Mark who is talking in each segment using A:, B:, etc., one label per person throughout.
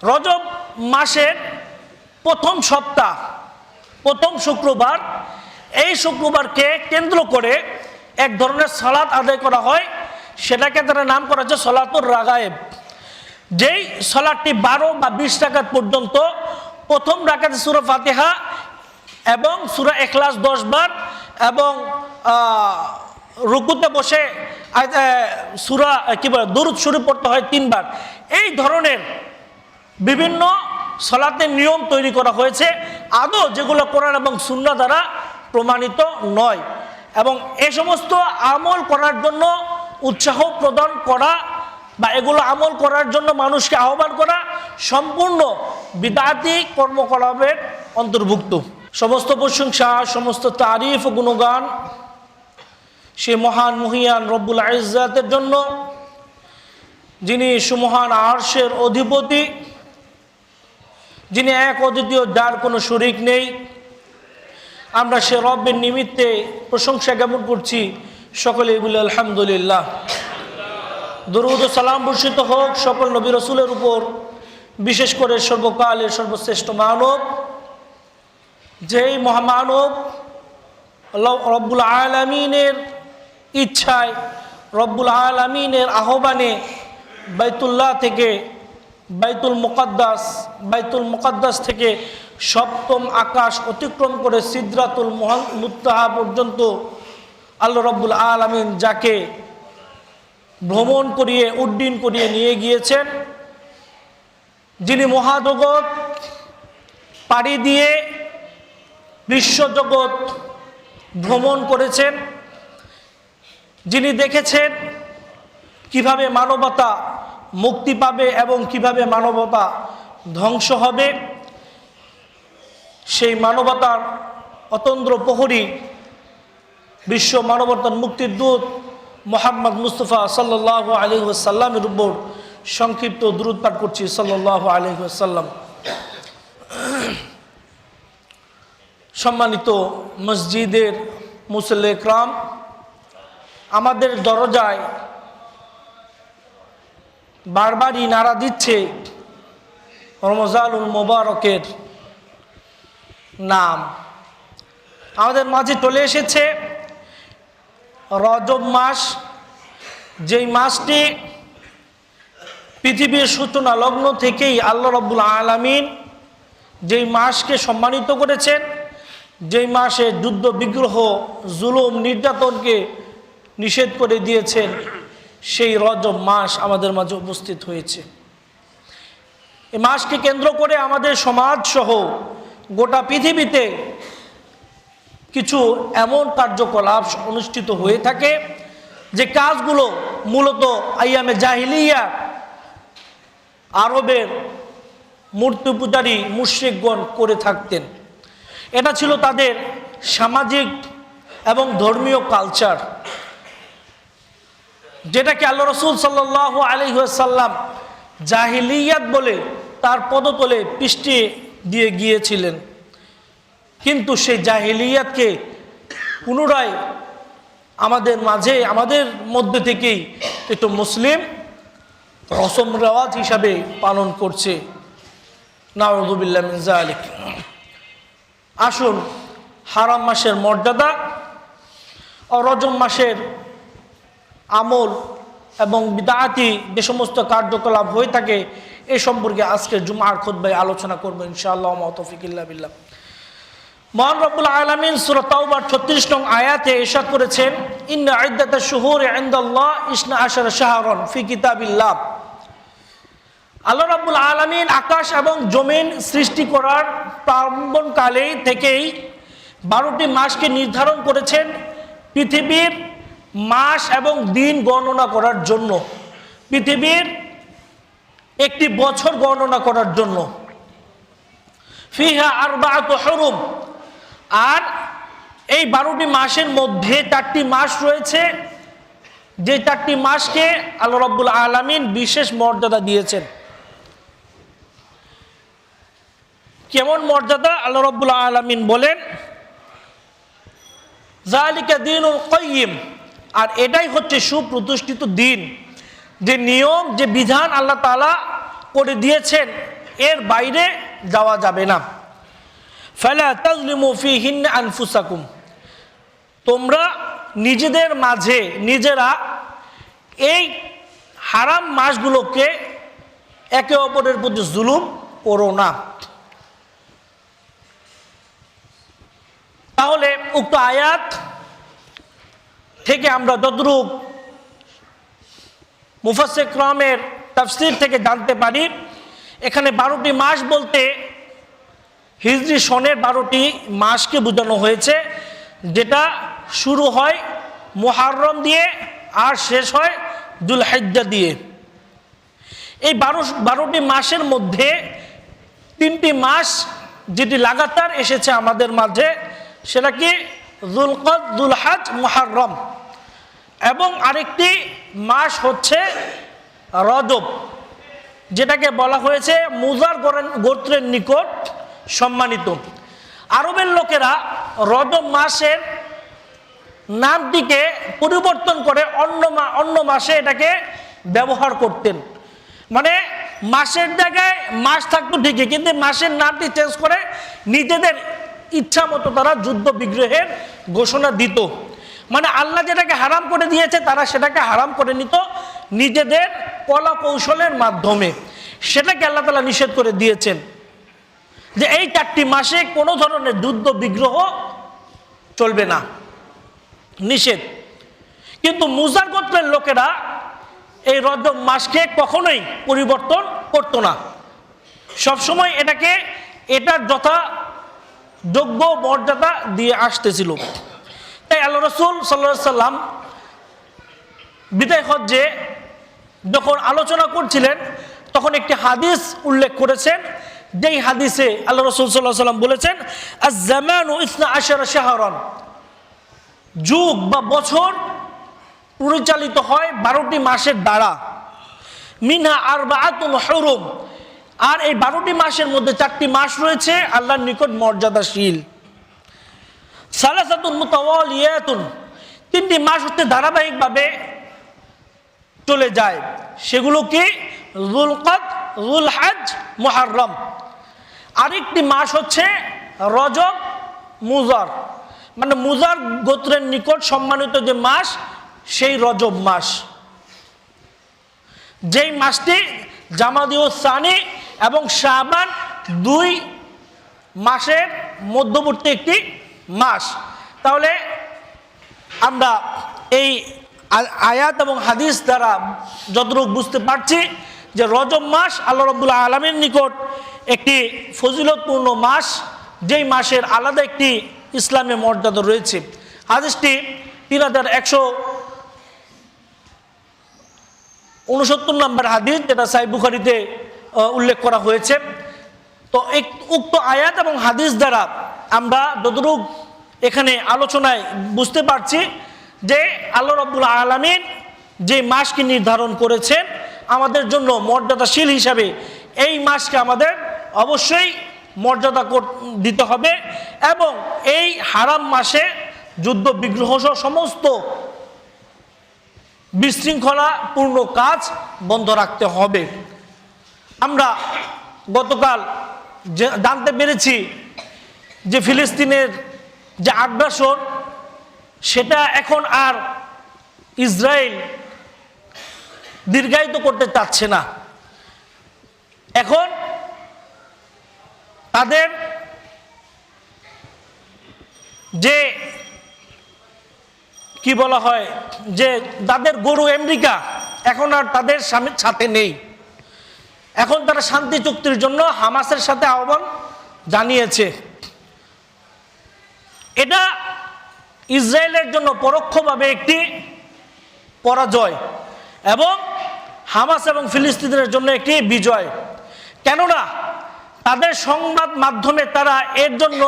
A: রজব মাসের প্রথম সপ্তাহ, প্রথম শুক্রবার, এই শুক্রবারকে কেন্দ্র করে এক ধরনের সালাত আদায় করা হয়, সেটাকে তারা নাম করা হচ্ছে সলাতুর রাগায়েব। যেই সালাতটি 12 বা 20 রাকাত পর্যন্ত, প্রথম রাকাতে সূরা ফাতিহা এবং সূরা ইখলাস 10 বার এবং রুকুতে বসে সূরা দুরূদ শরীফ পড়তে হয় 3 বার। এই ধরনের বিভিন্ন সালাতের নিয়ম তৈরি করা হয়েছে, আদৌ যেগুলো কোরআন এবং সুন্নাহ দ্বারা প্রমাণিত নয়। এবং এই সমস্ত আমল করার জন্য উৎসাহ প্রদান করা বা এগুলো আমল করার জন্য মানুষকে আহ্বান করা সম্পূর্ণ বিদআতি কর্মকলাপের অন্তর্ভুক্ত। সমস্ত প্রশংসা, সমস্ত তারিফ ও গুণগান সে মহান মহিয়ান রব্বুল ইজ্জাতের জন্য, যিনি সুমহান আরশের অধিপতি, যিনি এক অদ্বিতীয়, যার কোনো শরীক নেই। আমরা সে রব্বের নিমিত্তে প্রশংসা জ্ঞাপন করছি, সকলেই বলি আলহামদুলিল্লাহ। দরুদ ও সালাম বর্ষিত হোক সকল নবী রাসূলের উপর, বিশেষ করে সর্বকালের সর্বশ্রেষ্ঠ মানব, যেই মহামানব রব্বুল আলামিনের ইচ্ছায়, রব্বুল আলামিনের আহ্বানে বাইতুল্লাহ থেকে বাইতুল মুকাদ্দাস থেকে সপ্তম আকাশ অতিক্রম করে সিদরাতুল মুনতাহা পর্যন্ত আল্লাহ রব্বুল আলামিন যাকে ভ্রমণ করিয়ে উড্ডীন করিয়ে নিয়ে গিয়েছেন, যিনি মহাজগৎ পাড়ি দিয়ে বিশ্বজগৎ ভ্রমণ করেছেন, যিনি দেখেছেন কিভাবে মানবতা মুক্তি পাবে এবং কিভাবে মানবতা ধ্বংস হবে, সেই মানবতার অতন্দ্র প্রহরী বিশ্ব মানবতার মুক্তির দূত মুহাম্মদ মুস্তাফা সাল্লাল্লাহু আলাইহি ওয়াসাল্লামের উপর সংক্ষিপ্ত দুরূদ পাঠ করছি, সাল্লাল্লাহু আলাইহি ওয়াসাল্লাম। সম্মানিত মসজিদের মুসল্লি ইকরাম, আমাদের দরজায় বারবারই নাড়া দিচ্ছে রমজানুল মুবারকের নাম। আমাদের মাঝে চলে এসেছে রজব মাস, যেই মাসটি পৃথিবীর সূচনা লগ্ন থেকেই আল্লাহ রব্বুল আলামিন যেই মাসকে সম্মানিত করেছেন, যেই মাসে যুদ্ধ বিগ্রহ জুলুম নির্যাতনকে নিষেধ করে দিয়েছেন, সেই রজব মাস আমাদের মাঝে উপস্থিত হয়েছে। এই মাসকে কেন্দ্র করে আমাদের সমাজ সহ গোটা পৃথিবীতে কিছু এমন কার্যকলাপ অনুষ্ঠিত হয়ে থাকে যে কাজগুলো মূলত আইয়ামে জাহিলিয়া আরবের মূর্তি পূজারী মুশরিকগণ করে থাকতেন। এটা ছিল তাদের সামাজিক এবং ধর্মীয় কালচার, যেটাকে আল্লাহ রাসূল সাল্লাল্লাহু আলাইহি ওয়াসাল্লাম জাহিলিয়াত বলে তার পদতলে পিষ্টিয়ে দিয়ে গিয়েছিলেন। কিন্তু সেই জাহিলিয়াতকে পুনরায় আমাদের মাঝে, আমাদের মধ্যে থেকেই একটু মুসলিম রসম রেওয়াজ হিসাবে পালন করছে। নাউযু বিল্লাহি মিন যালিক। আসুন হারাম মাসের মর্যাদা ও রজব মাসের আমল এবং বিদআতি যে সমস্ত কার্যকলাপ হয়ে থাকে এ সম্পর্কে আজকে জুমার খুতবায় আলোচনা করব ইনশাআল্লাহ। মা তৌফিক ইল্লা বিল্লাহ। মহান রব্বুল আলামিন সূরা তাওবার 36 নং আয়াতে ইরশাদ করেছেন, ইন্না ইদ্দাতাশ শুহুরি ইনদাল্লাহ 12 শাহরান ফি কিতাবিল্লাহ। আল্লাহ রাব্বুল আলামিন আকাশ এবং জমিন সৃষ্টি করার প্রারম্ভকালে থেকেই 12টি মাসকে নির্ধারণ করেছেন পৃথিবীর মাস এবং দিন গণনা করার জন্য, পৃথিবীর একটি বছর গণনা করার জন্য। ফিহা আরবাআতু হুরুম, আর এই 12টি মাসের মধ্যে 4টি মাস রয়েছে, যে 4টি মাসকে আল্লাহ রাব্বুল আলামিন বিশেষ মর্যাদা দিয়েছেন। কেমন মর্যাদা? আল্লাহ রাব্বুল আলামিন বলেন, যালিকা দীনুল কাইয়্যিম, আর এটাই হচ্ছে সুপ্রতিষ্ঠিত দিন। যে নিয়ম, যে বিধান আল্লাহ তাআলা করে দিয়েছেন, এর বাইরে যাওয়া যাবে না। ফালা তাজলিমু ফীহিন্না আনফুসাকুম, তোমরা নিজেদের মাঝে নিজেরা এই হারাম মাসগুলোকে একে অপরের প্রতি জুলুম করো না। তাহলে উক্ত আয়াত থেকে আমরা যতটুকু মুফাসসির কিরামের তাফসীর থেকে জানতে পারি, এখানে 12টি মাস বলতে হিজরি সনের 12টি মাসকে বোঝানো হয়েছে, যেটা শুরু হয় মুহররম দিয়ে আর শেষ হয় যুলহিজ্জা দিয়ে। এই 12টি মাসের মধ্যে 3টি মাস যেটি লাগাতার এসেছে আমাদের মাঝে, সেটা কি যুলকদ, যুলহজ, মুহররম, এবং আরেকটি মাস হচ্ছে রজব, যেটাকে বলা হয়েছে মুজার গোত্রের নিকট সম্মানিত। আরবের লোকেরা রজব মাসের নামটিকে পরিবর্তন করে অন্য মাসে এটাকে ব্যবহার করতেন। মানে মাসের জায়গায় মাস থাকতো ঠিকই, কিন্তু মাসের নামটি চেঞ্জ করে নিজেদের ইচ্ছা মতো তারা যুদ্ধ বিগ্রহের ঘোষণা দিত। মানে আল্লাহ যেটাকে হারাম করে দিয়েছে তারা সেটাকে হারাম করে নিত নিজেদের কলা কৌশলের মাধ্যমে। সেটাকে আল্লাহ তাআলা নিষেধ করে দিয়েছেন যে এই 4টি মাসে কোনো ধরনের যুদ্ধ বিগ্রহ চলবে না, নিষেধ। কিন্তু মুজার গোত্রের লোকেরা এই রজব মাসকে কখনোই পরিবর্তন করতো না, সবসময় এটাকে এটার যথাযোগ্য মর্যাদা দিয়ে আসতেছিল। তাই আল্লাহ রাসূল সাল্লাল্লাহু আলাইহি সাল্লাম বিদায় হজ্জে যখন আলোচনা করছিলেন তখন একটি হাদিস উল্লেখ করেছেন, যেই হাদিসে আল্লাহ রাসূল সাল্লাল্লাহু আলাইহি সাল্লাম বলেছেন, আয-জামানু 12 শাহরান, যুগ বা বছর পরিচালিত হয় 12টি মাসের দ্বারা। মিনহা আরবাআতুন হুরুম, আর এই 12টি মাসের মধ্যে 4টি মাস রয়েছে আল্লাহর নিকট মর্যাদাশীল। সালাসাতুন মুতাওয়ালিয়াতুন, 3টি মাস হচ্ছে ধারাবাহিকভাবে চলে যায়, সেগুলো কি যুলকদ, যুলহজ, মুহররম। আরেকটি মাস হচ্ছে রজব, মুজার, মানে মুজার গোত্রের নিকট সম্মানিত যে মাস সেই রজব মাস, যেই মাসটি জামাদিউ সানি এবং শাবান 2 মাসের মধ্যবর্তী একটি মাস। তাহলে আমরা এই আয়াত এবং হাদিস দ্বারা যতটুকু বুঝতে পারছি যে রজব মাস আল্লাহ রাব্বুল আলামিনের নিকট একটি ফজিলতপূর্ণ মাস, যেই মাসের আলাদা একটি ইসলামে মর্যাদা রয়েছে। হাদিসটি 3169 নম্বর হাদিস, যেটা সহিহ বুখারীতে উল্লেখ করা হয়েছে। তো এই উক্ত আয়াত এবং হাদিস দ্বারা আমরা যতটুকু এখানে আলোচনায় বুঝতে পারছি যে আল্লাহ রাব্বুল আলামিন যে মাসকে নির্ধারণ করেছেন আমাদের জন্য মর্যাদাশীল হিসাবে, এই মাসকে আমাদের অবশ্যই মর্যাদা দিতে হবে এবং এই হারাম মাসে যুদ্ধ বিগ্রহ সহ সমস্ত বিশৃঙ্খলাপূর্ণ কাজ বন্ধ রাখতে হবে। আমরা গতকাল জানতে পেরেছি যে ফিলিস্তিনের যে আগ্রাসন, সেটা এখন আর ইসরায়েল দীর্ঘায়িত করতে চাচ্ছে না। এখন তাদের যে কি বলা হয়, যে তাদের গরু আমেরিকা এখন আর তাদের সাথে নেই। এখন তারা শান্তি চুক্তির জন্য হামাসের সাথে আহ্বান জানিয়েছে। এটা ইসরায়েলের জন্য পরোক্ষভাবে একটি পরাজয় এবং হামাস এবং ফিলিস্তিনের জন্য একটি বিজয়। কেননা তাদের সংবাদ মাধ্যমে তারা এর জন্য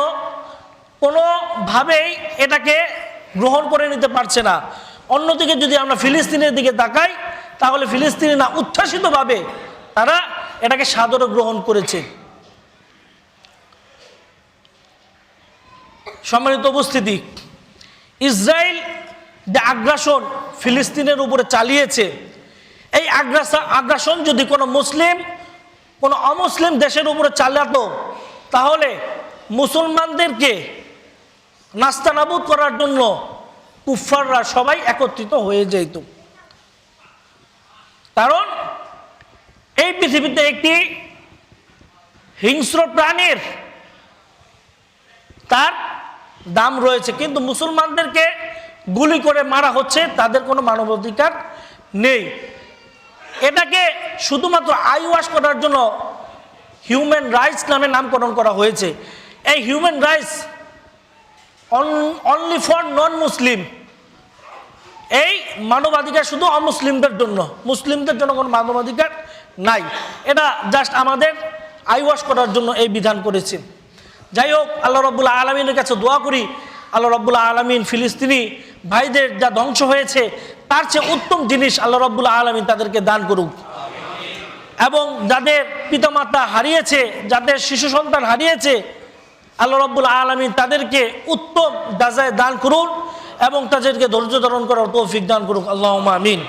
A: কোনোভাবেই এটাকে গ্রহণ করে নিতে পারছে না। অন্যদিকে যদি আমরা ফিলিস্তিনের দিকে তাকাই, তাহলে ফিলিস্তিনিরা উচ্ছ্বাসিতভাবে তারা এটাকে সাদরে গ্রহণ করেছে। সম্মানিত উপস্থিতি, ইসরায়েল যে আগ্রাসন ফিলিস্তিনের উপরে চালিয়েছে, এই আগ্রাসন যদি কোনো মুসলিম কোনো অমুসলিম দেশের উপরে চালাতো, তাহলে মুসলমানদেরকে নাস্তানাবুদ করার জন্য কুফফাররা সবাই একত্রিত হয়ে যেত। কারণ এই পৃথিবীতে একটি হিংস্র প্রাণীর তার দাম রয়েছে, কিন্তু মুসলমানদেরকে গুলি করে মারা হচ্ছে, তাদের কোনো মানবাধিকার নেই। এটাকে শুধুমাত্র আইওয়াশ করার জন্য হিউম্যান রাইটস নামে নামকরণ করা হয়েছে। এই হিউম্যান রাইটস অনলি ফর নন মুসলিম, এই মানবাধিকার শুধু অমুসলিমদের জন্য, মুসলিমদের জন্য কোনো মানবাধিকার নাই। এটা জাস্ট আমাদের আইওয়াশ করার জন্য এই বিধান করেছেন। যাই হোক, আল্লাহ রাব্বুল আলামিনের কাছে দোয়া করি, আল্লাহ রাব্বুল আলামিন ফিলিস্তিনি ভাইদের যা ধ্বংস হয়েছে তার চেয়ে উত্তম জিনিস আল্লাহ রাব্বুল আলামিন তাদেরকে দান করুক, এবং যাদের পিতামাতা হারিয়েছে, যাদের শিশু সন্তান হারিয়েছে, আল্লাহ রাব্বুল আলামিন তাদেরকে উত্তম দাজায় দান করুন এবং তাদেরকে ধৈর্য ধারণ করার তৌফিক দান করুক, আল্লাহুম্মা আমিন।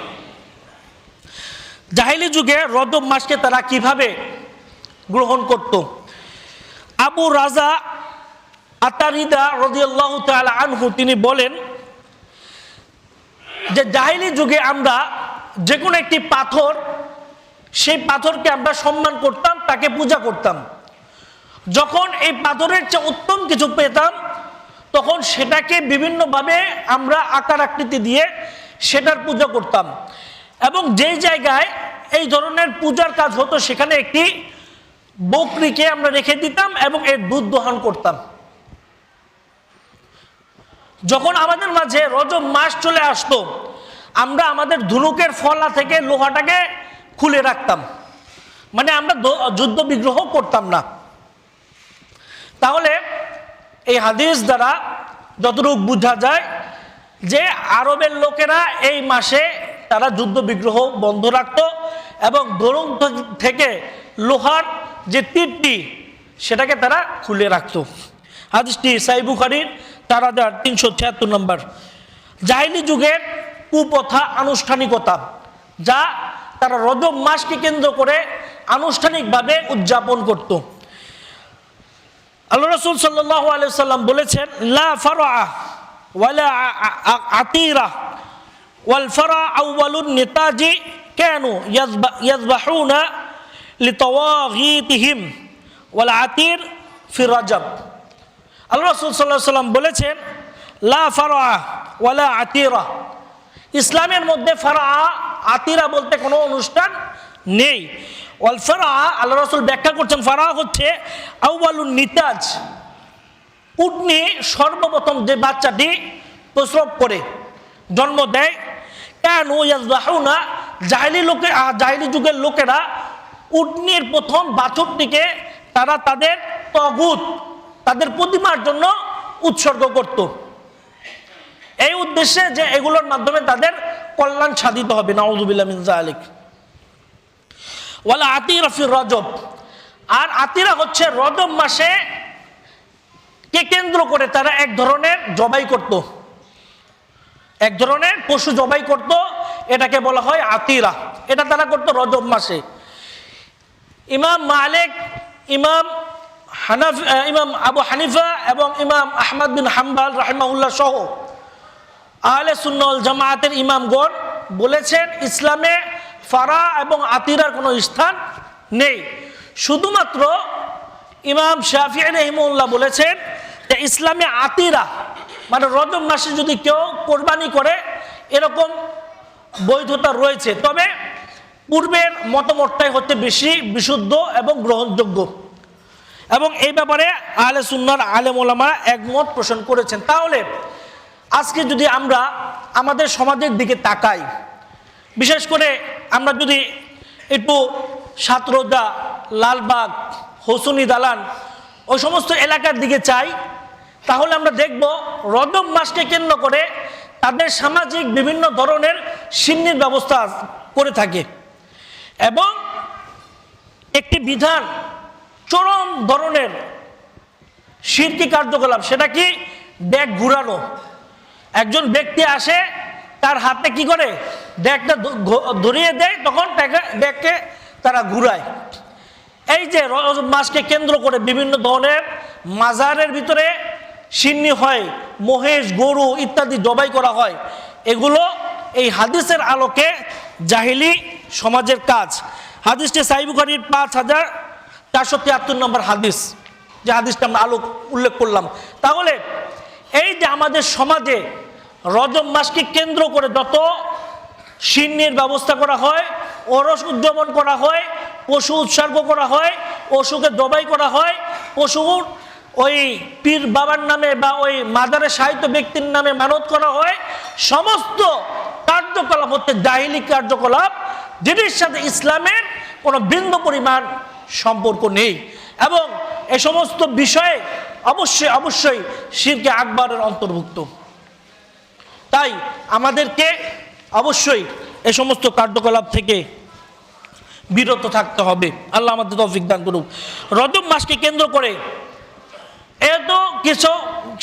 A: জাহেলি যুগে রজব মাসকে তারা কিভাবে গ্রহণ করত? আবু রাজা আতারিদা রাদিয়াল্লাহু তাআলা আনহু তিনি বলেন যে জাহেলি যুগে আমরা যে কোনো একটি পাথর, সেই পাথরকে আমরা সম্মান করতাম, তাকে পূজা করতাম। যখন এই পাথরের চেয়ে উত্তম কিছু পেতাম তখন সেটাকে বিভিন্নভাবে আমরা আকার আকৃতি দিয়ে সেটার পূজা করতাম, এবং যেই জায়গায় এই ধরনের পূজার কাজ হতো সেখানে একটি বকরিকে আমরা রেখে দিতাম এবং এর দুধ দহন করতাম। যখন আমাদের মাঝে রজব মাস চলে আসতো, আমরা আমাদের ধনুকের ফলা থেকে লোহাটাকে খুলে রাখতাম, মানে আমরা যুদ্ধ বিগ্রহ করতাম না। তাহলে এই হাদিস দ্বারা যতটুকু বোঝা যায় যে আরবের লোকেরা এই মাসে তারা যুদ্ধ বিগ্রহ বন্ধ রাখত এবং ধনুক থেকে লোহার যে তীরটি সেটাকে তারা খুলে রাখত। হাদিসটি সহিহ বুখারীর 4376 নম্বর। জাহেলি যুগের কুপ্রথা, আনুষ্ঠানিকতা, যা তারা রজব মাসকে কেন্দ্র করে আনুষ্ঠানিকভাবে উদযাপন করত। আল্লাহ রাসূল সাল্লাল্লাহু আলাইহি ওয়াসাল্লাম বলেছেন, লা ফারআ ওয়ালা আতিরা ওয়াল ফারআ আউয়ালুন নিতাজি কানু ইয়াযবাহুনা লিতাওয়াগিতিহিম ওয়াল আতির ফি রাজব। আল্লাহ রাসূল সাল্লাল্লাহু আলাইহি ওয়াসাল্লাম বলেছেন, লা ফারআ ওয়ালা আতিরা, ইসলামের মধ্যে ফারআ আতিরা বলতে কোনো অনুষ্ঠান নেই। ওয়াল ফারআ, আল্লাহ রাসূল ব্যাখ্যা করছেন, ফারআ হচ্ছে আউয়ালুন নিতাজ, উটনি সর্বপ্রথম যে বাচ্চাটি প্রসব করে জন্ম দেয়। কানু ইয়াযবাহুনা, জাহেলি যুগের লোকেরা উটনির প্রথম বাছুরটিকে তারা তাদের তাগুত, তাদের প্রতিমার জন্য উৎসর্গ করত, এই উদ্দেশ্যে যে এগুলোর মাধ্যমে তাদের কল্যাণ সাধিত হবে। নাউযুবিল্লাহ মিন যালিক। ওয়ালা আতিরা ফি রজব, আর আতিরা হচ্ছে রজব মাসে কে কেন্দ্র করে তারা এক ধরনের জবাই করত, এক ধরনের পশু জবাই করত, এটাকে বলা হয় আতিরা। এটা তারা করত রজব মাসে। ইমাম মালিক, ইমাম আবু হানিফা এবং ইমাম আহমদ বিন হাম্বল রাহিমাহুল্লাহ সহ আহলে সুন্নাহ ওয়াল জামায়াতের ইমামগণ বলেছেন, ইসলামে ফারা এবং আতিরার কোনো স্থান নেই। শুধুমাত্র ইমাম শাফিঈ রাহিমাহুল্লাহ বলেছেন যে ইসলামে আতিরা মানে রজব মাসে যদি কেউ কোরবানি করে এরকম বৈধতা রয়েছে, তবে পূর্বের মতামতটাই হচ্ছে বেশি বিশুদ্ধ এবং গ্রহণযোগ্য, এবং এই ব্যাপারে আহলে সুন্নাহর আলেম ওলামারা একমত পোষণ করেছেন। তাহলে আজকে যদি আমরা আমাদের সমাজের দিকে তাকাই, বিশেষ করে আমরা যদি একটু সাতরোজা, লালবাগ, হোসনি দালান ওই সমস্ত এলাকার দিকে চাই, তাহলে আমরা দেখব রজব মাসকে কেন্দ্র করে তাদের সামাজিক বিভিন্ন ধরনের সিন্নির ব্যবস্থা করে থাকে, এবং একটি বিধান চরম ধরনের শিরকি কার্যকলাপ, সেটা কি ডেক ঘুরানো। একজন ব্যক্তি আসে, তার হাতে কি করে ডেকটা ধরিয়ে দেয়, তখন ডেককে তারা ঘুরায়। এই যে রজব মাসকে কেন্দ্র করে বিভিন্ন ধরনের মাজারের ভিতরে সিন্নি হয়, মহেশ, গরু ইত্যাদি জবাই করা হয়, এগুলো এই হাদিসের আলোকে জাহিলি সমাজের কাজ। হাদিসটি সহিহ বুখারীর 5473 নম্বর হাদিস, যে হাদিসটা আমরা উল্লেখ করলাম। তাহলে এই যে আমাদের সমাজে রজব মাসকে কেন্দ্র করে যত সিন্নির ব্যবস্থা করা হয়, ওরস উদযাপন করা হয়, পশু উৎসর্গ করা হয়, পশুকে জবাই করা হয়, পশুর ওই পীর বাবার নামে বা ওই মাজারে সাহিত্য ব্যক্তির নামে মানত করা হয়, সমস্ত কার্যকলাপ হচ্ছে জাহিলি কার্যকলাপ, যেটির সাথে ইসলামের কোনো বিন্দু পরিমাণ সম্পর্ক নেই। এবং এ সমস্ত বিষয়ে অবশ্যই অবশ্যই শিরকে আকবরের অন্তর্ভুক্ত। তাই আমাদেরকে অবশ্যই এ সমস্ত কার্যকলাপ থেকে বিরত থাকতে হবে। আল্লাহ আমাদের তৌফিক দান করুক। রজব মাসকে কেন্দ্র করে এত কিছু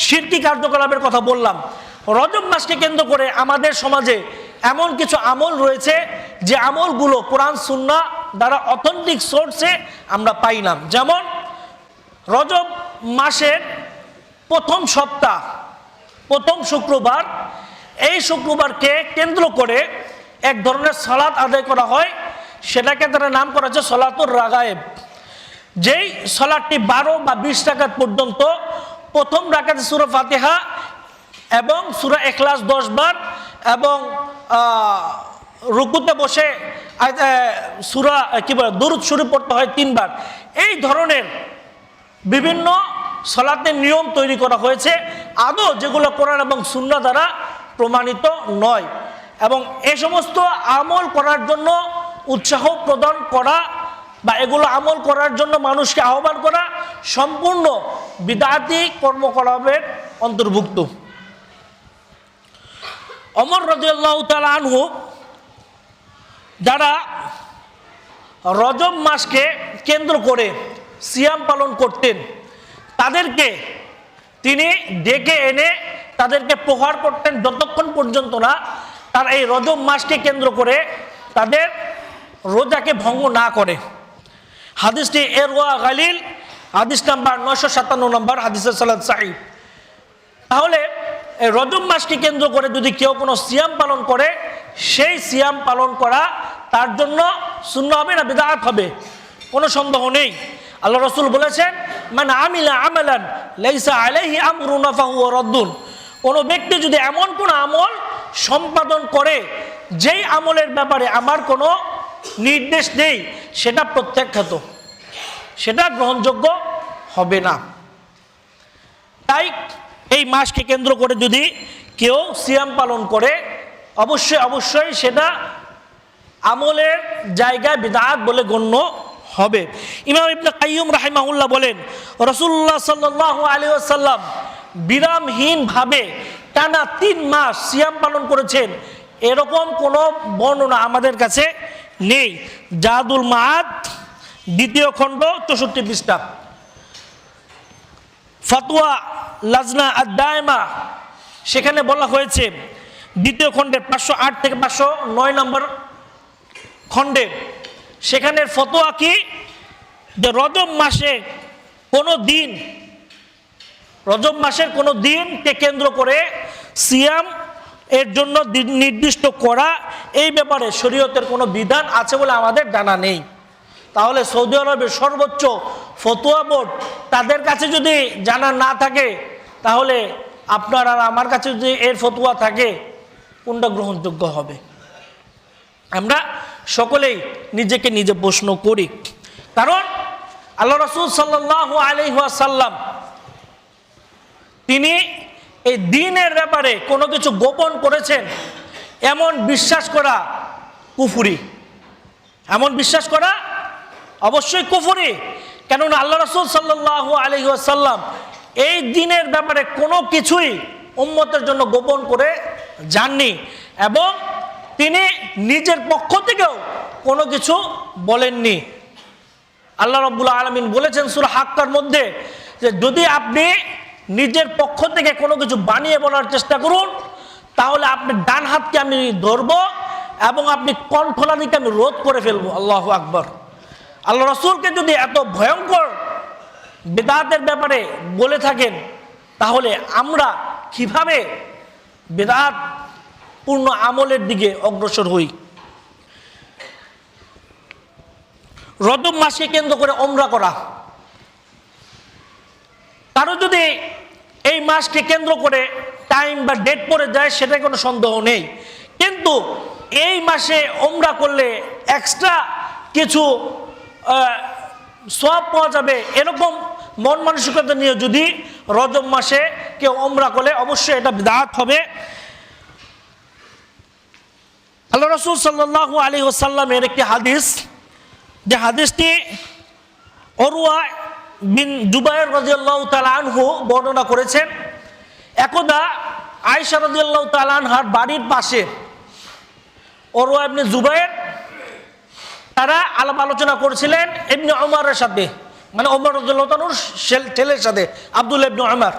A: শিরকি কার্যকলাপের কথা বললাম। রজব মাসকে কেন্দ্র করে আমাদের সমাজে এমন কিছু আমল রয়েছে যে আমলগুলো কোরআন সুন্নাহ দ্বারা অথেন্টিক সোর্সে আমরা পাই না। যেমন রজব মাসের প্রথম সপ্তাহ, প্রথম শুক্রবার, এই শুক্রবারকে কেন্দ্র করে এক ধরনের সালাত আদায় করা হয়, সেটাকে তারা নাম করা হচ্ছে সলাতুর রাগায়েব। যেই সালাতটি 12 বা 20 রাকাত পর্যন্ত, প্রথম রাকাতে সূরা ফাতিহা এবং সূরা ইখলাস 10 বার এবং রুকুতে বসে সূরা দুরূদ শরীফ পড়তে হয় 3 বার। এই ধরনের বিভিন্ন সালাতের নিয়ম তৈরি করা হয়েছে, আদৌ যেগুলো কোরআন এবং সুন্নাহ দ্বারা প্রমাণিত নয়। এবং এই সমস্ত আমল করার জন্য উৎসাহ প্রদান করা বা এগুলো আমল করার জন্য মানুষকে আহ্বান করা সম্পূর্ণ বিদআতি কর্মকলাপের অন্তর্ভুক্ত। ওমর রাদিয়াল্লাহু তাআলা আনহু যারা রজব মাসকে কেন্দ্র করে সিয়াম পালন করতেন, তাদেরকে তিনি ডেকে এনে তাদেরকে প্রহার করতেন যতক্ষণ পর্যন্ত না তার এই রজব মাসকে কেন্দ্র করে তাদের রোজাকে ভঙ্গ না করে। হাদিসটি ইরওয়া গালিল, হাদিস নাম্বার 957 নম্বর, হাদিসের সনদ সহিহ। তাহলে এই রজব মাসকে কেন্দ্র করে যদি কেউ কোনো সিয়াম পালন করে, সেই সিয়াম পালন করা তার জন্য সুন্নাহ হবে না বিদআত হবে, কোনো সন্দেহ নেই। আল্লাহ রাসূল বলেছেন, মান আমিলা আমালান লাইসা আলাইহি আমরুনা ফাহুয়া রাদ্দুন। কোনো ব্যক্তি যদি এমন কোনো আমল সম্পাদন করে যেই আমলের ব্যাপারে আমার কোনো নির্দেশ নেই, সেটা প্রত্যাখ্যাত, সেটা গ্রহণযোগ্য হবে না। তাই এই মাসকে কেন্দ্র করে যদি কেউ সিয়াম পালন করে, অবশ্যই অবশ্যই সেটা আমলের জায়গায় বিদআত বলে গণ্য হবে। ইমাম ইবনে কাইয়ুম রাহিমাহুল্লাহ বলেন, রাসূলুল্লাহ সাল্লাল্লাহু আলাইহি ওয়াসাল্লাম বিরামহীনভাবে টানা 3 মাস সিয়াম পালন করেছেন, এরকম কোনো বর্ণনা আমাদের কাছে নেই। জাদুল মাআদ 2য় খণ্ড 64 পৃষ্ঠা, ফতোয়া লাজনা আদ-দায়মা, সেখানে বলা হয়েছে 2য় খণ্ডের 508 থেকে 509 নম্বর খণ্ডে, সেখানের ফতোয়া কি যে রজব মাসে কোনো দিন, রজব মাসের কোনো দিনকে কেন্দ্র করে সিয়াম এর জন্য নির্দিষ্ট করা, এই ব্যাপারে শরীয়তের কোনো বিধান আছে বলে আমাদের জানা নেই। তাহলে সৌদি আরবের সর্বোচ্চ ফতোয়া বোর্ড, তাদের কাছে যদি জানা না থাকে, তাহলে আপনার আর আমার কাছে যদি এর ফতোয়া থাকে, কোনটা গ্রহণযোগ্য হবে? আমরা সকলেই নিজেকে নিজে প্রশ্ন করি। কারণ আল্লাহ রাসূল সাল্লাল্লাহু আলাইহি ওয়াসাল্লাম তিনি এই দ্বীনের ব্যাপারে কোনো কিছু গোপন করেছেন, এমন বিশ্বাস করা কুফরি, এমন বিশ্বাস করা অবশ্যই কুফরি। কেননা আল্লাহ রাসূল সাল্লাল্লাহু আলাইহি ওয়াসাল্লাম এই দ্বীনের ব্যাপারে কোনো কিছুই উম্মতের জন্য গোপন করে যাননি, এবং তিনি নিজের পক্ষ থেকেও কোনো কিছু বলেননি। আল্লাহ রাব্বুল আলামিন বলেছেন সূরা হাক্কার মধ্যে যে যদি আপনি নিজের পক্ষ থেকে কোনো কিছু বানিয়ে বলার চেষ্টা করুন, তাহলে আপনি ডান হাতকে আমি ধরবো এবং আপনি কণ্ঠনালীকে আমি রোধ করে ফেলবো। আল্লাহু আকবার। আল্লাহ রাসূলকে যদি এত ভয়ঙ্কর বিদআতের ব্যাপারে বলে থাকেন, তাহলে আমরা কিভাবে বিদআত পূর্ণ আমলের দিকে অগ্রসর হই? রজব মাসকে কেন্দ্র করে ওমরা করা, কারো যদি এই মাসকে কেন্দ্র করে টাইম বা ডেট পড়ে যায় সেটা কোনো সন্দেহ নেই, কিন্তু এই মাসে ওমরা করলে এক্সট্রা কিছু সওয়াব পাওয়া যাবে, এরকম মন মানসিকতা নিয়ে যদি রজব মাসে কেউ ওমরা করলে অবশ্যই এটা বিদআত হবে। আল্লাহ রাসূল সাল্লাল্লাহু আলাইহি ওয়াসাল্লামের একটি হাদিস, যে হাদিসটি উরওয়া বিন জুবায়ের রাদিয়াল্লাহু তাআলা আনহু বর্ণনা করেছেন। একদা আয়েশা রাদিয়াল্লাহু তাআলা আনহার বাড়ির পাশে উরওয়া ইবনে জুবায়ের তারা আলাপ আলোচনা করেছিলেন ইবনে ওমরের সাথে, মানে ওমর রাদিয়াল্লাহু তাআলার ছেলের সাথে, আব্দুল্লাহ ইবনে ওমর।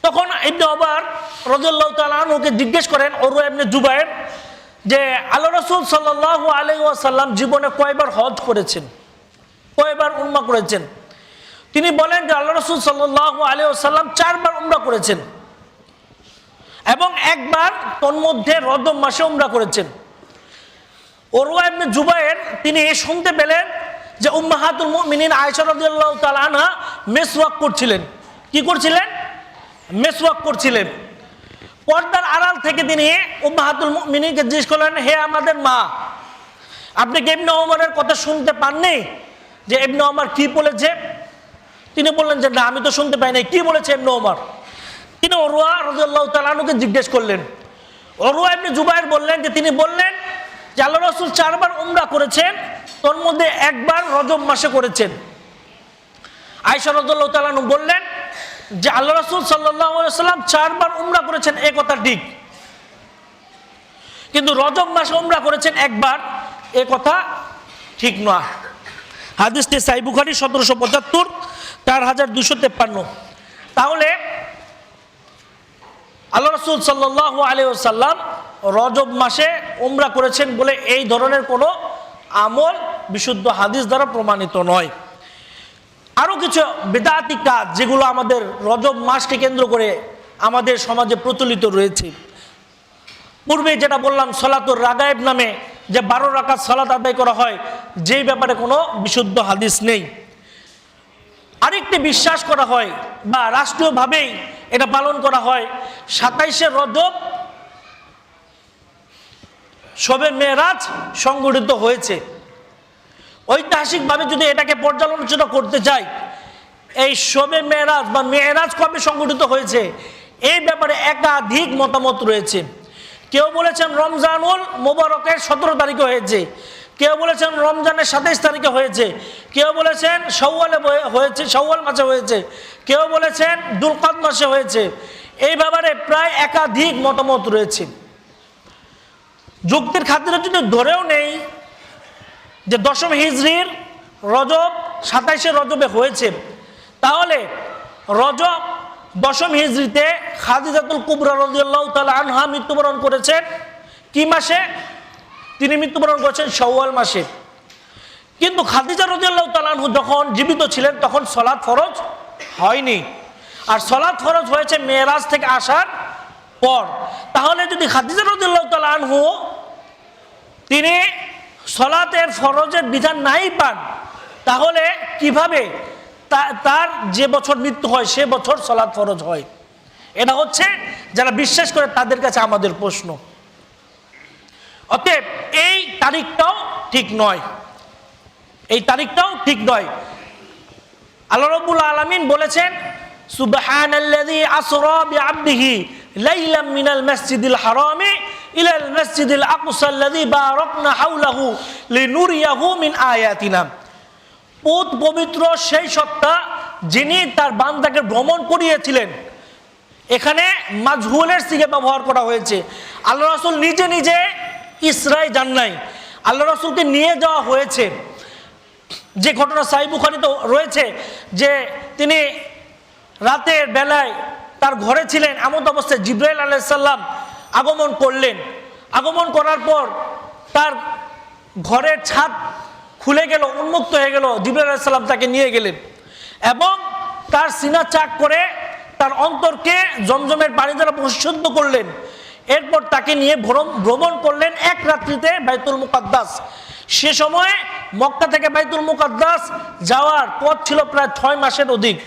A: তখন ইবনে ওমর রাদিয়াল্লাহু তাআলা আনহুকে জিজ্ঞেস করেন উরওয়া ইবনে জুবায়ের যে আল্লাহ রাসূল সাল্লাল্লাহু আলাইহি ওয়াসাল্লাম জীবনে কয়বার হজ করেছেন, কয়বার উমরা করেছেন? তিনি বলেন যে আল্লাহ রাসূল সাল্লাল্লাহু আলাইহি ওয়াসাল্লাম 4 বার উমরা করেছেন এবং একবার তন্মধ্যে রজব মাসে উমরা করেছেন। উরওয়া ইবনে জুবায়ের তিনি শুনতে পেলেন যে উম্মাহাতুল মুমিনিন আয়েশা রাদিয়াল্লাহু তাআলা আনহা মেসওয়াক করছিলেন। কি করছিলেন? মেসওয়াক করছিলেন। পর্দার আড়াল থেকে তিনি উম্মাহাতুল মুমিনিনকে জিজ্ঞেস করলেন, হে আমাদের মা, আপনি কি ইবনে ওমরের কথা শুনতে পাননি যে ইবনে ওমর কি বলেছে? তিনি বললেন যে না, আমি তো শুনতে পাই নাই, কি বলেছে ইবনে ওমর? তিনি উরওয়া রাদিয়াল্লাহু তাআলা আনহুকে জিজ্ঞেস করলেন। উরওয়া ইবনে জুবায়ের বললেন যে তিনি বললেন যে আল্লাহ রাসূল 4 বার উমরা করেছেন, তার মধ্যে একবার রজব মাসে করেছেন। আয়েশা রাদিয়াল্লাহু তাআলা আনহা বললেন যে আল্লাহ রাসূল সাল্লাল্লাহু আলাইহি ওয়াসাল্লাম 4 বার উমরা করেছেন, এই কথা ঠিক, কিন্তু রজব মাসে উমরা করেছেন একবার, এই কথা ঠিক নয়। হাদিসটি সহিহ বুখারী 1775, 4253। তাহলে আল্লাহ রাসূল সাল্লাল্লাহু আলাইহি ওয়াসাল্লাম রজব মাসে উমরা করেছেন বলে এই ধরনের কোনো আমল বিশুদ্ধ হাদিস দ্বারা প্রমাণিত নয়। আরও কিছু বিদআতি কাজ যেগুলো আমাদের রজব মাসকে কেন্দ্র করে আমাদের সমাজে প্রচলিত রয়েছে। পূর্বে যেটা বললাম, সলাতুর রাগায়েব নামে যে 12 রাকাত সালাত আদায় করা হয়, যেই ব্যাপারে কোনো বিশুদ্ধ হাদিস নেই। আরেকটি বিশ্বাস করা হয় বা রাষ্ট্রীয়ভাবেই এটা পালন করা হয়, 27শে রজব শবে মেরাজ সংগঠিত হয়েছে। ঐতিহাসিকভাবে যদি এটাকে পর্যালোচনা করতে চাই, এই শবে মেরাজ বা মেরাজ কবে সংগঠিত হয়েছে এই ব্যাপারে একাধিক মতামত রয়েছে। কেউ বলেছেন রমজানুল মোবারকের 17 তারিখে হয়েছে, কেউ বলেছেন রমজানের 27 তারিখে হয়েছে, কেউ বলেছেন শাওয়ালে হয়েছে, শাওয়াল মাসে হয়েছে, কেউ বলেছেন দুলকাদ মাসে হয়েছে। এই ব্যাপারে প্রায় একাধিক মতামত রয়েছে। যুক্তির খাতিরে যদি ধরেও নেই যে 10ম হিজরির রজব 27শে রজবে হয়েছে, তাহলে রজব 10ম হিজরিতে খাদিজাতুল কুবরা রাদিয়াল্লাহু তাআলা আনহা মৃত্যুবরণ করেছেন কি মাসে? তিনি মৃত্যুবরণ করেছেন শাওয়াল মাসে। কিন্তু খাদিজা রাদিয়াল্লাহু তাআলা আনহু যখন জীবিত ছিলেন তখন সালাত ফরজ হয়নি, আর সালাত ফরজ হয়েছে মেরাজ থেকে আসার পর। তাহলে যদি খাদিজা রাদিয়াল্লাহু তাআলা আনহু তিনি সালাতের ফরজের বিধান নাই পান, তাহলে কিভাবে তার যে বছর মৃত্যু হয় সে বছর সালাত ফরজ হয়? এটা হচ্ছে যারা বিশ্বাস করে তাদের কাছে আমাদের প্রশ্ন। অতএব এই তারিখটাও ঠিক নয়, এই তারিখটাও ঠিক নয়। আল্লাহ রাব্বুল আলামিন বলেছেন, সুবহানাল্লাযী আসরা বিআবদিহি লাইলাম মিনাল মাসজিদিল হারামি ইলাল মাসজিদিল আকসাল্লাযী বারাকনা হাওলাহু লিনুরিয়াহু মিন আয়াতিনা। পবিত্র সেই সত্তা যিনি তার বান্দাকে ভ্রমণ করিয়েছিলেন। এখানে মাজহুলের সিগে ব্যবহার করা হয়েছে। আল্লাহ রাসূল নিজে নিজে ইসরায় যান নাই, আল্লাহ রাসূলকে নিয়ে যাওয়া হয়েছে। যে ঘটনা সহিহ বুখারীতে রয়েছে যে তিনি রাতের বেলায় তার ঘরে ছিলেন, এমন অবস্থায় জিবরাইল আলাইহিস সালাম আগমন করলেন। আগমন করার পর তার ঘরের ছাদ খুলে গেল, উন্মুক্ত হয়ে গেল। জিবরাইল আলাইহিস সালাম তাকে নিয়ে গেলেন এবং তার সিনা চাক করে তার অন্তরকে জমজমের পানি দ্বারা পরিশুদ্ধ করলেন। এরপর তাকে নিয়ে ভ্রমণ করলেন এক রাত্রিতে বাইতুল মুকাদ্দাস। সে সময় মক্কা থেকে বাইতুল মুকাদ্দাস যাওয়ার পথ ছিল প্রায় 6 মাসের অধিক।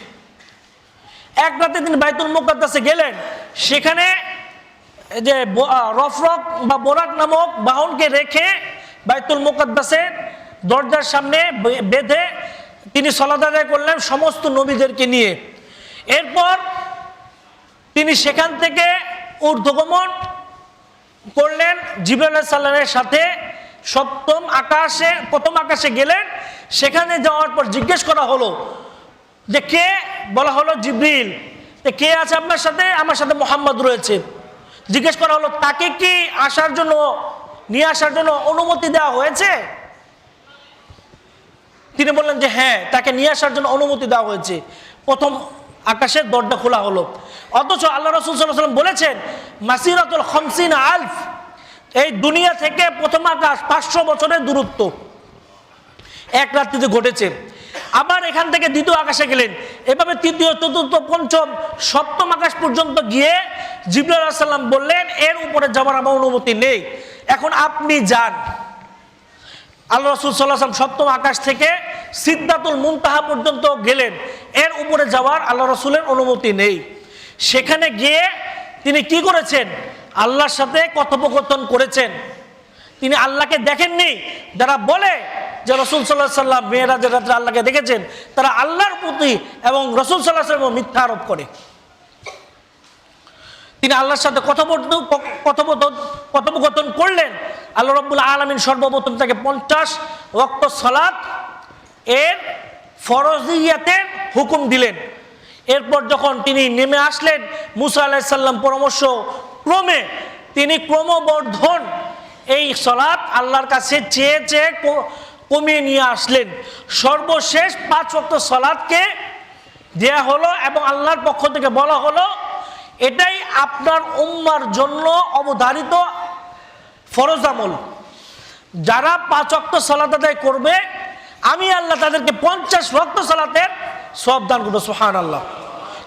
A: এক রাতে তিনি বাইতুল মুকাদ্দাসে গেলেন। সেখানে যে রফরক বা বোরাক নামক বাহনকে রেখে বাইতুল মুকাদ্দাসের দরজার সামনে বেঁধে তিনি সালাত আদায় করলেন সমস্ত নবীদেরকে নিয়ে। এরপর তিনি সেখান থেকে ঊর্ধ্বগমন করলেন জিবরাইল আলাইহিস সালামের সাথে প্রথম আকাশে গেলেন। সেখানে যাওয়ার পর জিজ্ঞেস করা হলো যে কে? বলা হলো জিবরিল। কে আছে আপনার সাথে? আমার সাথে মুহাম্মদ রয়েছে। জিজ্ঞেস করা হলো তাকে কি নিয়ে আসার জন্য অনুমতি দেওয়া হয়েছে? তিনি বললেন যে হ্যাঁ, তাকে নিয়ে আসার জন্য অনুমতি দেওয়া হয়েছে। প্রথম আকাশের দরজা খোলা হলো। অথচ আল্লাহ রাসূল সাল্লাল্লাহু আলাইহি ওয়াসাল্লাম বলেছেন মাসিরাতুল 50,000, এই দুনিয়া থেকে প্রথম আকাশ 500 বছরের দূরত্ব এক রাত্রিতে ঘটেছে। আবার এখান থেকে দ্বিতীয় আকাশে গেলেন। এভাবে তৃতীয়, চতুর্থ, পঞ্চম, সপ্তম আকাশ পর্যন্ত গিয়ে জিবরাইল আলাইহিস সালাম বললেন এর উপরে যাওয়ার আমার অনুমতি নেই, এখন আপনি যান। আল্লাহ রাসূল সাল্লাল্লাহু আলাইহি ওয়াসাল্লাম সপ্তম আকাশ থেকে সিদরাতুল মুনতাহা পর্যন্ত গেলেন। এর উপরে যাওয়ার আল্লাহ রাসূলের অনুমতি নেই। সেখানে গিয়ে তিনি কি করেছেন? আল্লাহর সাথে কথোপকথন করেছেন। তিনি আল্লাহকে দেখেননি। যারা বলে যে রাসূল সাল্লাল্লাহু আলাইহি ওয়াসাল্লাম মেরাজের রাতে আল্লাহকে দেখেছেন, তারা আল্লাহর প্রতি এবং রাসূল সাল্লাল্লাহু আলাইহি ওয়াসাল্লাম মিথ্যা আরোপ করে। তিনি আল্লাহর সাথে কথোপকথন করলেন। আল্লাহ রাব্বুল আলামিন সর্বপ্রথম তাকে 50 ওয়াক্ত সালাত এর ফরজিয়াতের হুকুম দিলেন। এরপর যখন তিনি নেমে আসলেন, মুসা আলাইহিস সালাম পরামর্শ ক্রমে তিনি ক্রমবর্ধন এই সালাত আল্লাহর কাছে চেয়ে চেয়ে কমিয়ে নিয়ে আসলেন। সর্বশেষ 5 ওয়াক্ত সালাতকে দেয়া হলো এবং আল্লাহর পক্ষ থেকে বলা হলো এটাই আপনার উম্মার জন্য অবধারিত ফরজ আমল। যারা 5 ওয়াক্ত সালাত আদায় করবে আমি আল্লাহ তাদেরকে 50 ওয়াক্ত সালাতের সওয়াব দান করব। সুবহানাল্লাহ।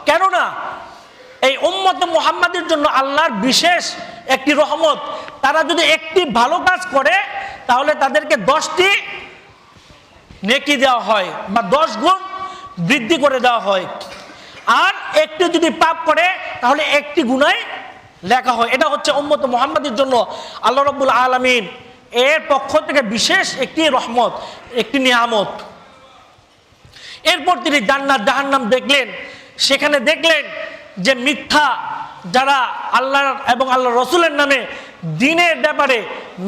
A: কেননা এই উম্মতে মুহাম্মাদের জন্য আল্লাহর বিশেষ একটি রহমত। তারা যদি একটি ভালো কাজ করে তাহলে তাদেরকে 10টি নেকি দেওয়া হয় বা 10 গুণ বৃদ্ধি করে দেওয়া হয়। আর একটি যদি পাপ করে তাহলে একটি গুনাহ লেখা হয়। এটা হচ্ছে উম্মতে মুহাম্মাদের জন্য আল্লাহ রাব্বুল আলামিন এর পক্ষ থেকে বিশেষ একটি রহমত, একটি নিয়ামত। এরপর তিনি জান্নাত জাহান্নাম দেখলেন। সেখানে দেখলেন যে মিথ্যা যারা আল্লাহ এবং আল্লাহ রসুলের নামে দ্বীনের ব্যাপারে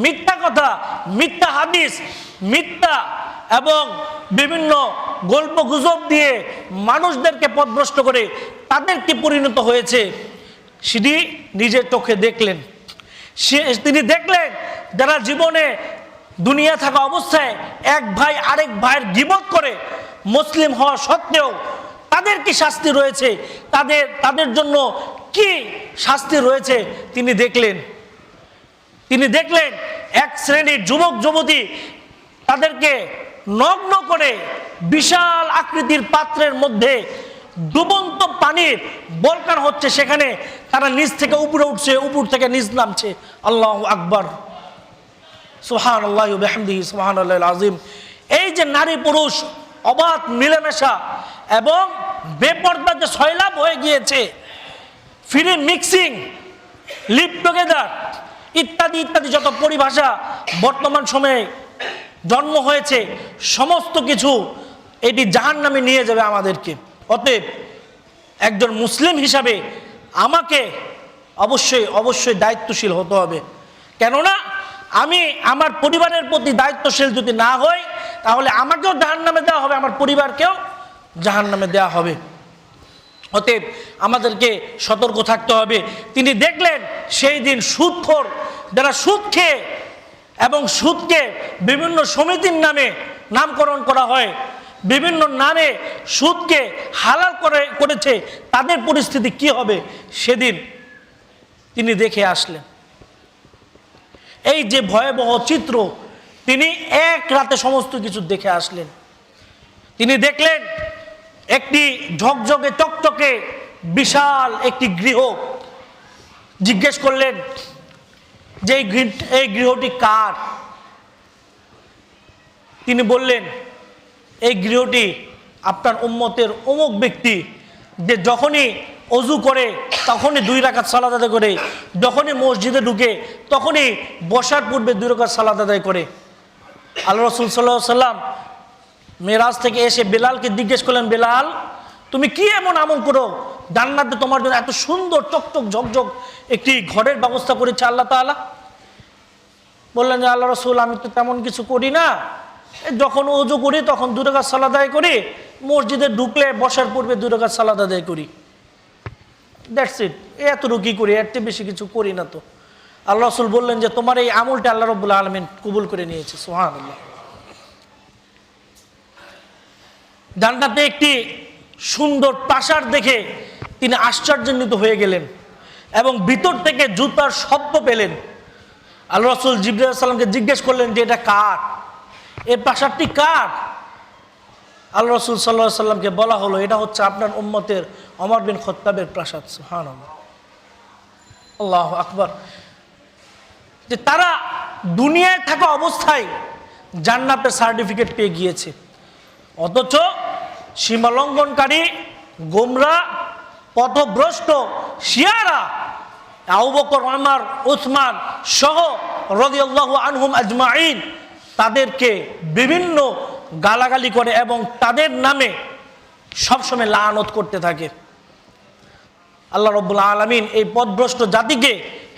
A: মিথ্যা কথা, মিথ্যা হাদিস, মিথ্যা এবং বিভিন্ন গল্প গুজব দিয়ে মানুষদেরকে পথভ্রষ্ট করে তাদের কি পরিণত হয়েছে সেটি নিজের চোখে দেখলেন। তিনি দেখলেন যারা জীবনে দুনিয়া থাকা অবস্থায় এক ভাই আরেক ভাইয়ের গীবত করে মুসলিম হওয়া সত্ত্বেও তাদের কি শাস্তি রয়েছে, তাদের জন্য কি শাস্তি রয়েছে তিনি দেখলেন এক শ্রেণীর যুবক যুবতী তাদেরকে নগ্ন করে বিশাল আকৃতির পাত্রের মধ্যে ডুবন্ত পানির বলকান হচ্ছে, সেখানে তারা নিচ থেকে উপরে উঠছে, উপর থেকে নিচ নামছে। আল্লাহু আকবার, সুবহানাল্লাহি ওয়া বিহামদিহি, সুবহানাল্লাহিল আযীম। এই যে নারী পুরুষ অবাধ মিলেমিশা এবং বেপর্দা যে সয়লাভ হয়ে গিয়েছে, ফ্রি মিক্সিং, লিভ টুগেদার ইত্যাদি ইত্যাদি যত পরিভাষা বর্তমান সময়ে জন্ম হয়েছে, সমস্ত কিছু এটি জাহান্নামে নিয়ে যাবে আমাদেরকে। অতএব একজন মুসলিম হিসাবে আমাকে অবশ্যই দায়িত্বশীল হতে হবে। কেননা আমি আমার পরিবারের প্রতি দায়িত্বশীল যদি না হই তাহলে আমাকেও জাহান্নামে দেওয়া হবে, আমার পরিবারকেও জাহান্নামে দেওয়া হবে। অতএব আমাদেরকে সতর্ক থাকতে হবে। তিনি দেখলেন সেই দিন সুদখোর যারা সুদ খেয়ে এবং সুদকে বিভিন্ন সমিতির নামে নামকরণ করা হয়, বিভিন্ন নামে সুদকে হালাল করেছে, তাদের পরিস্থিতি কি হবে সেদিন তিনি দেখে আসলেন। এই যে ভয়াবহ চিত্র, তিনি এক রাতে সমস্ত কিছু দেখে আসলেন। তিনি দেখলেন একটি ঝকঝকে চকচকে বিশাল একটি গৃহ। জিজ্ঞেস করলেন যে এই গৃহটি কার? তিনি বললেন এই গৃহটি আপনার উম্মতের অমুক ব্যক্তি, যে যখনই অজু করে তখনই 2 রাকাত সালাত আদায় করে, যখনই মসজিদে ঢুকে তখনই বসার পূর্বে 2 রাকাত সালাত আদায় করে। আল্লাহ রাসূল সাল্লাল্লাহু আলাইহি ওয়াসাল্লাম মেরাজ থেকে এসে বেলালকে জিজ্ঞেস করলেন, বেলাল তুমি কি এমন আমল করো, জান্নাতে তোমার জন্য এত সুন্দর চকচক ঝকঝক একটি ঘরের ব্যবস্থা করেছে আল্লাহ তাআলা? বললেন যে আল্লাহ রাসূল আমি তো তেমন কিছু করি না, যখন ওযু করি তখন 2 রাকাত সালাত আদায় করি, মসজিদে ঢুকলে বসার পূর্বে 2 রাকাত সালাত আদায় করি, দ্যাটস ইট, এতটুকু কি করি, এর চেয়ে বেশি কিছু করি না। তো আল্লাহ রাসূল বললেন যে তোমার এই আমলটা আল্লাহ রাব্বুল আলামিন কবুল করে নিয়েছে। সুবহানাল্লাহ। জান্নাতে একটি সুন্দর প্রাসাদ দেখে তিনি আশ্চর্যান্বিত হয়ে গেলেন এবং ভিতর থেকে জুতার শব্দ পেলেন। আল্লাহ রাসূল জিবরাইল আলাইহিস সালামকে জিজ্ঞেস করলেন যে এটা কার, এই প্রাসাদটি কার? আল্লাহ রাসূল সাল্লাল্লাহু আলাইহি সাল্লামকে বলা হলো এটা হচ্ছে আপনার উম্মতের ওমর বিন খাত্তাবের প্রাসাদ। সুবহানাল্লাহ, আল্লাহু আকবার। যে তারা দুনিয়ায় থাকা অবস্থায় জান্নাতের সার্টিফিকেট পেয়ে গিয়েছে, অথচ সীমালঙ্ঘনকারী, গোমরা, পথভ্রষ্ট শিয়ারা আবু বকর, ওমর, উসমান সহ রাদিয়াল্লাহু আনহুম আজমাইন তাদেরকে বিভিন্ন গালাগালি করে এবং তাদের নামে সবসময় লানত করতে থাকে। আল্লাহ রাব্বুল আলামিন এই পথভ্রষ্ট জাতিকে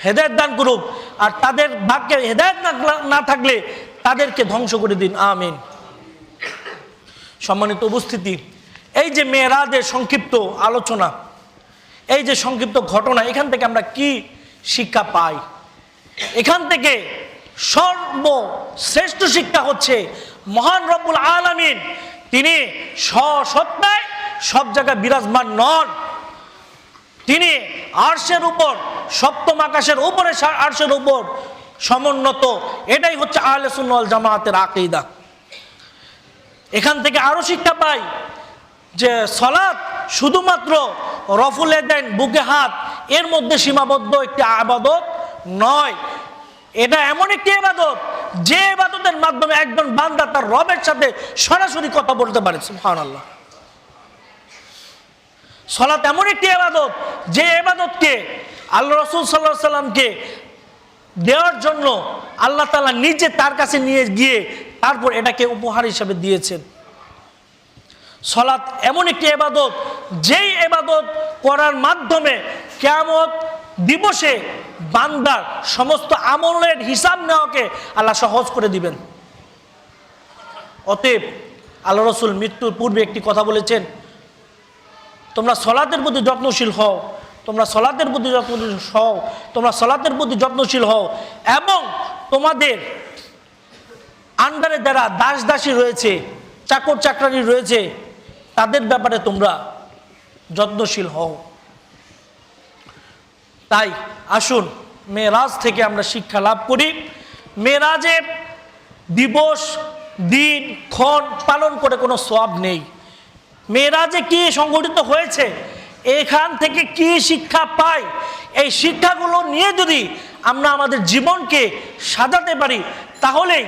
A: হেদায়েত দান করুক, আর তাদের ভাগ্যে হেদায়েত না থাকলে তাদেরকে ধ্বংস করে দিন, আমিন। সম্মানিত উপস্থিতি, এই যে মেরাজের সংক্ষিপ্ত আলোচনা, এই যে সংক্ষিপ্ত ঘটনা, এখান থেকে আমরা কি শিক্ষা পাই? এখান থেকে সর্বশ্রেষ্ঠ শিক্ষা হচ্ছে মহান রব্বুল আলামিন তিনি সত্তায় সব জায়গায় বিরাজমান নন। তিনি আরশের উপর, সপ্তম আকাশের উপরে আরশের উপর সমুন্নত। এটাই হচ্ছে আহলে সুন্নাহ ওয়াল জামাতের আকীদা। এখান থেকে আরো শিক্ষা পাই যে সালাত শুধুমাত্র রফুল ইয়াদাইন, বুকে হাত, এর মধ্যে সীমাবদ্ধ একটি ইবাদত নয়। এটা এমন একটি ইবাদত যে ইবাদতের মাধ্যমে একজন বান্দা তার রবের সাথে সরাসরি কথা বলতে পারে। সুবহানাল্লাহ। সালাত এমন একটি ইবাদত যে ইবাদতকে আল্লাহ রাসূল সাল্লাল্লাহু আলাইহি সাল্লামকে দেওয়ার জন্য আল্লাহ তাআলা নিজে তার কাছে নিয়ে গিয়ে তারপর এটাকে উপহার হিসেবে দিয়েছেন। সালাত এমন একটি ইবাদত যেই ইবাদত করার মাধ্যমে কিয়ামত দিবসে বান্দার সমস্ত আমলের হিসাব নেওয়াকে আল্লাহ সহজ করে দিবেন। অতএব আল্লাহ রাসূল মৃত্যুর পূর্বে একটি কথা বলেছেন, তোমরা সালাতের প্রতি যত্নশীল হও, তোমরা সালাতের প্রতি যত্নশীল হও, তোমরা সালাতের প্রতি যত্নশীল হও, এবং তোমাদের আন্ডারে যারা দাস দাসী রয়েছে, চাকর চাকরানি রয়েছে, তাদের ব্যাপারে তোমরা যত্নশীল হও। তাই আসুন মেরাজ থেকে আমরা শিক্ষা লাভ করি। মেরাজের দিবস, দিন, ক্ষণ পালন করে কোনো সওয়াব নেই। মেরাজে কি সংঘটিত হয়েছে, এখান থেকে কি শিক্ষা পাই, এই শিক্ষাগুলো নিয়ে যদি আমরা আমাদের জীবনকে সাজাতে পারি তাহলেই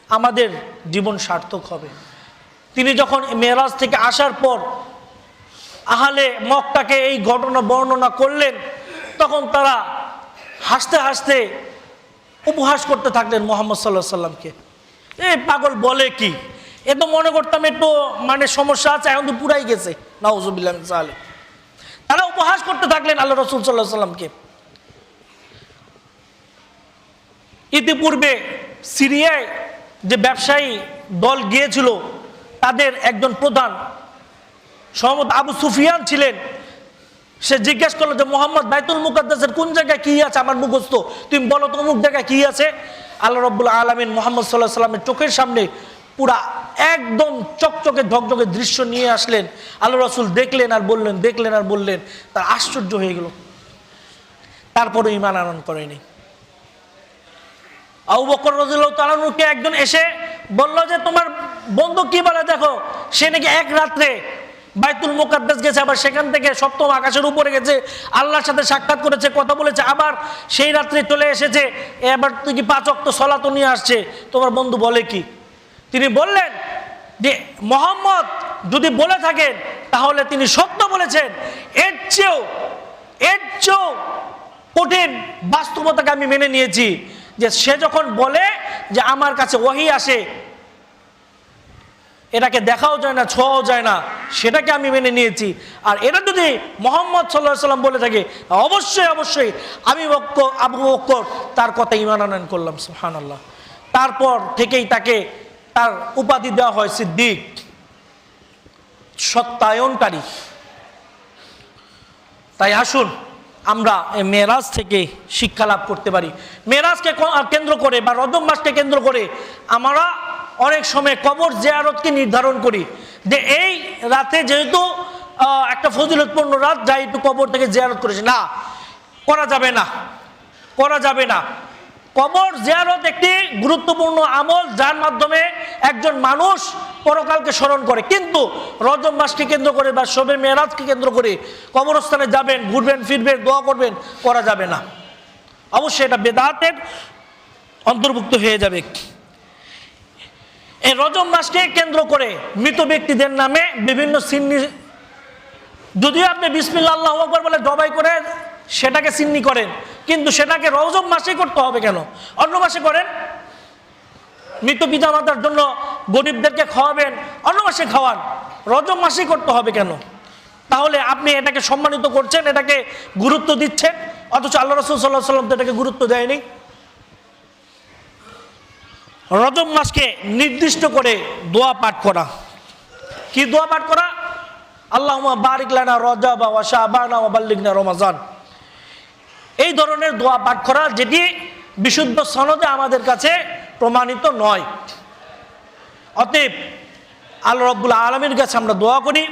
A: আমাদের জীবন সার্থক হবে। তিনি যখন মেরাজ থেকে আসার পর আহলে মক্কাকে এই ঘটনা বর্ণনা করলেন, তখন তারা হাসতে হাসতে উপহাস করতে থাকলেন মুহাম্মদ সাল্লাল্লাহু আলাইহি সাল্লামকে। এই পাগল বলে কি, এ তো মনে করতাম একটু মানে সমস্যা আছে, এখন তো পুরাই গেছে, নাউজুবিল্লাহ মিন যালিক। তারা উপহাস করতে থাকলেন আল্লাহ রাসূল সাল্লাল্লাহু আলাইহি সাল্লামকে। ইতিপূর্বে সিরিয়ায় যে ব্যবসায়ী দল গিয়েছিল তাদের একজন প্রধান সম্ভবত আবু সুফিয়ান ছিলেন। সে জিজ্ঞেস করলো যে মুহাম্মদ, বাইতুল মুকাদ্দাসের কোন জায়গায় কি আছে আমার মুখস্থ, তুমি বলো তো অমুক জায়গায় কি আছে। আল্লাহ রাব্বুল আলামিন মুহাম্মদ সাল্লাল্লাহু আলাইহি সাল্লামের চোখের সামনে পুরা একদম চকচকে ঝকঝকে দৃশ্য নিয়ে আসলেন। আল্লাহ রাসূল দেখলেন আর বললেন, দেখলেন আর বললেন, তার আশ্চর্য হয়ে গেল। তারপরে ঈমান আনয়ন করেনি। আবু বকর রাদিয়াল্লাহু তাআলা আনহুকে একজন এসে বলল যে তোমার বন্ধু কি বলে দেখো, সে নাকি এক রাত্রে বাইতুল মুকাদ্দাস গেছে, আবার সেখান থেকে সপ্তম আকাশের উপরে গেছে, আল্লাহর সাথে সাক্ষাৎ করেছে, কথা বলেছে, আবার সেই রাত্রে চলে এসেছে, এবার তুই কি 5 ওয়াক্ত সালাতও নিয়ে আসছে, তোমার বন্ধু বলে কি? তিনি বললেন যে মুহাম্মদ যদি বলে থাকেন তাহলে তিনি সত্য বলেছেন, এর চেয়েও কঠিন বাস্তবতাকে আমি মেনে নিয়েছি যে সে যখন বলে যে আমার কাছে ওহী আসে, এটাকে দেখাও যায় না, ছোঁয়াও যায় না, সেটাকে আমি মেনে নিয়েছি। আর এটা যদি মুহাম্মদ সাল্লাল্লাহু আলাইহি সাল্লাম বলে থাকে অবশ্যই আমি আবু বকর তার কথা ঈমান আনয়ন করলাম। সুবহানাল্লাহ। তারপর থেকেই তাকে তার উপাধি দেওয়া হয় সিদ্দিক, সত্যায়নকারী। তাই আসুন আমরা এই মেরাজ থেকে শিক্ষা লাভ করতে পারি। মেরাজকে কেন্দ্র করে বা রজব মাসকে কেন্দ্র করে আমরা অনেক সময় কবর জিয়ারতকে নির্ধারণ করি যে এই রাতে যেহেতু একটা ফজিলতপূর্ণ রাত, যাই একটু কবর থেকে জিয়ারত করেছি। না, করা যাবে না। কবর জিয়ারত একটি গুরুত্বপূর্ণ আমল, যার মাধ্যমে একজন মানুষ পরকালকে স্মরণ করে, কিন্তু রজব মাসকে কেন্দ্র করে বা শবে মেরাজকে কেন্দ্র করে কবরস্থানে যাবেন, ঘুরবেন ফিরবেন, দোয়া করবেন, করা যাবে না। অবশ্যই এটা বেদাতের অন্তর্ভুক্ত হয়ে যাবে। এই রজব মাসকে কেন্দ্র করে মৃত ব্যক্তিদের নামে বিভিন্ন সিন্নি, যদিও আপনি বিসমিল্লাহ আল্লাহু আকবার বলে জবাই করে সেটাকে সিন্নি করেন, কিন্তু সেটাকে রজব মাসেই করতে হবে কেন? অন্য মাসে করেন। মৃত পিতামাতার জন্য গরিবদেরকে খাওয়াবেন, অন্য মাসে খাওয়ান, রজব মাসেই করতে হবে কেন? তাহলে আপনি এটাকে সম্মানিত করছেন, এটাকে গুরুত্ব দিচ্ছেন, অথচ আল্লাহ রাসূল সাল্লাল্লাহু আলাইহি ওয়াসাল্লাম তো এটাকে গুরুত্ব দেয়নি। রজব মাসকে নির্দিষ্ট করে দোয়া পাঠ করা। কি দোয়া পাঠ করা? আল্লাহুম্মা বারিক লানা রজবা ওয়া শাবানা ওয়া বাল্লিগনা রমাজান। এই ধরনের দোয়া পাঠ করা, যেটি বিশুদ্ধ সনদে আমাদের কাছে প্রমাণিত নয়। অতএব আল্লাহ রাব্বুল আলামিনের কাছে আমরা দোয়া করি,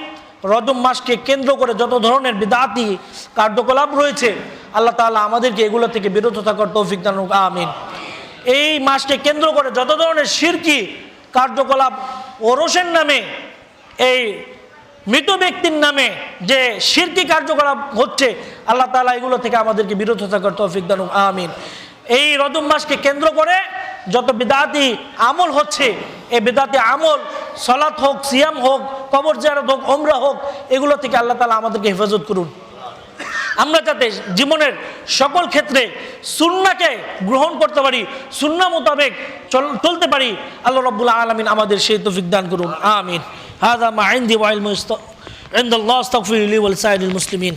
A: রজব মাসকে কেন্দ্র করে যত ধরনের বিদআতি কার্যকলাপ রয়েছে আল্লাহ তাআলা আমাদেরকে এগুলো থেকে বিরত থাকার তৌফিক দান করুন, আমিন। এই মাসকে কেন্দ্র করে যত ধরনের শিরকি কার্যকলাপ ওরসের নামে, এই মৃত ব্যক্তির নামে যে শিরকি কার্যকলাপ হচ্ছে, আল্লাহ তাআলা এগুলো থেকে আমাদেরকে বিরত থাকার তৌফিক দান করুন, আমিন। এই রজব মাসকে কেন্দ্র করে যত বিদআতি আমল হচ্ছে, এই বিদআতি আমল সালাত হোক, সিয়াম হোক, কবর জিয়ারত হোক, উমরা হোক, এগুলো থেকে আল্লাহ তাআলা আমাদেরকে হেফাজত করুন। আমরা যাতে জীবনের সকল ক্ষেত্রে সুন্নাহকে গ্রহণ করতে পারি, সুন্নাহ মোতাবেক চলতে পারি, আল্লাহ রাব্বুল আলামিন আমাদের সেই তৌফিক দান করুন, আমিন। হাযা মা ইনদি ওয়া ইলমু ইনদাল্লাহ, আস্তাগফিরু লি ওয়া লিসাইরিল মুসলিমিন।